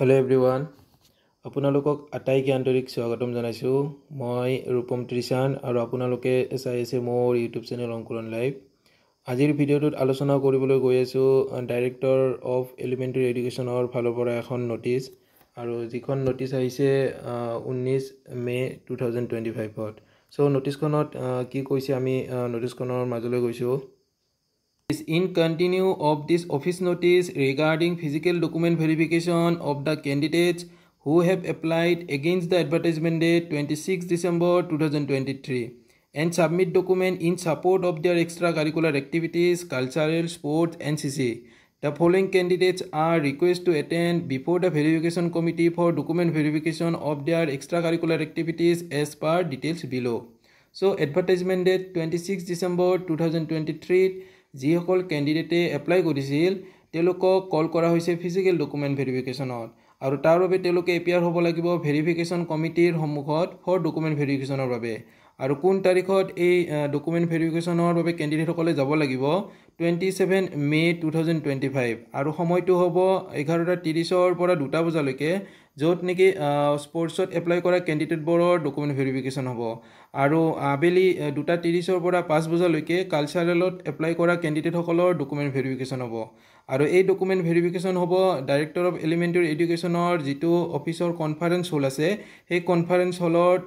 Hello everyone. আপোনালোকক আটাইকে আন্তৰিক স্বাগতম জনাইছো। মই ৰূপম ত্ৰিশান আৰু আপোনালোকে চাই আছে মোৰ ইউটিউব চেনেল অংকুৰণ লাইভ। আজিৰ ভিডিঅ'টোত আলোচনা কৰিবলৈ গৈ আছো ডাইৰেক্টৰ অফ এলিমেণ্টাৰী এডুকেশ্যনৰ ফালৰ পৰা এখন নোটিছ আৰু যিখন নোটিছ আহিছে 19 মে 2025ত। সো নোটিছখনত কি কৈছে আমি নোটিছখনৰ মাজলৈ গৈছো। In continue of this office notice regarding physical document verification of the candidates who have applied against the advertisement date 26 December 2023 and submit document in support of their extracurricular activities, cultural, sports, NCC. The following candidates are requested to attend before the verification committee for document verification of their extracurricular activities as per details below. So advertisement date 26 December 2023 যিসকল ক্যান্ডিডেটে apply কৰিছিল তেওঁলোকক কল কৰা হৈছে physical document ভেৰিফিকেশনত আৰু তাৰ বাবে তেওঁলোকে appear হ'ব লাগিব ভেৰিফিকেশন কমিটিৰ সন্মুখত ফৰ ডকুমেন্ট ভেৰিফিকেশনৰ বাবে আৰু কোন তাৰিখত এই ডকুমেন্ট ভেৰিফিকেশনৰ বাবে ক্যান্ডিডেটসকলে যাব লাগিব 27 মে 2025 আৰু সময়টো হ'ব 11:30 ৰ পৰা 2টা বজালৈকে য'ত নেকি স্পৰ্টছত এপ্লাই কৰা ক্যান্ডিডেটবোৰৰ ডকুমেন্ট ভেৰিফিকেশন হ'ব আৰু আবেলি 2:30 ৰ পৰা 5 বজালৈকে কালচাৰেলত এপ্লাই কৰা ক্যান্ডিডেটসকলৰ ডকুমেন্ট ভেৰিফিকেশন হ'ব আৰু এই ডকুমেন্ট ভেৰিফিকেশন হ'ব ডাইৰেক্টৰ অফ এলিমেণ্টাৰী এডুকেশ্যনৰ যিটো অফিচৰ কনফাৰেন্স হল আছে সেই কনফাৰেন্স হলত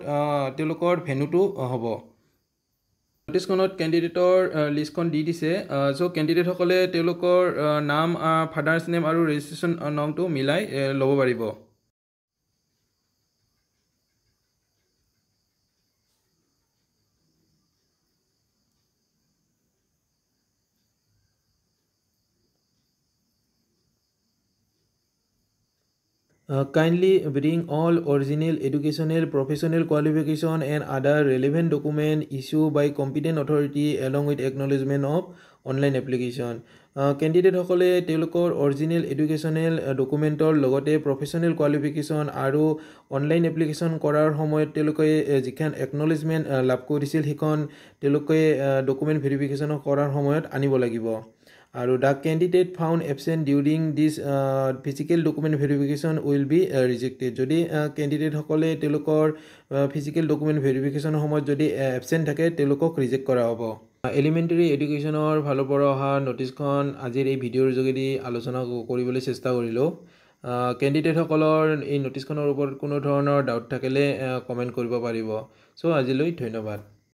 তেওঁলোকৰ ভেন্যুটো হ'ব। নোটিছখনত ক্যান্ডিডেটৰ লিষ্টখন দি দিছে সো ক্যান্ডিডেটসকলে তেওঁলোকৰ নাম ফাদাৰ্স নেম আৰু ৰেজিষ্ট্ৰেচন নম্বৰটো মিলাই ল'ব পাৰিব। Kindly bring all original educational, professional qualification and other relevant document issued by competent authority along with acknowledgement of online application. Candidate সকলে তেওঁলোকৰ original educational documentor লগতে professional qualification আৰু online application কৰাৰ সময়ত তেওঁলোকে যিখন acknowledgement লাভ কৰিছিল সেইখন তেওঁলোকে document verification কৰাৰ সময়ত আনিব লাগিব। আৰু the candidate found absent during this physical document verification will be rejected. যদি candidate সকলে তেওঁলোকৰ physical document verification সময়ত যদি absent থাকে তেওঁলোকক ৰিজেক্ট কৰা হ'ব। এলিমেণ্টাৰী এডুকেশ্যনৰ ফালৰ পৰা অহা নোটিছখন আজিৰ এই ভিডিঅ'ৰ যোগেদি আলোচনা কৰিবলৈ চেষ্টা কৰিলো। ক্যান্ডিডেট সকলৰ এই নোটিছখনৰ ওপৰত কোনো ধৰণৰ ডাউট থাকিলে কমেন্ট কৰিব পাৰিব। সো আজিলৈ ধন্যবাদ।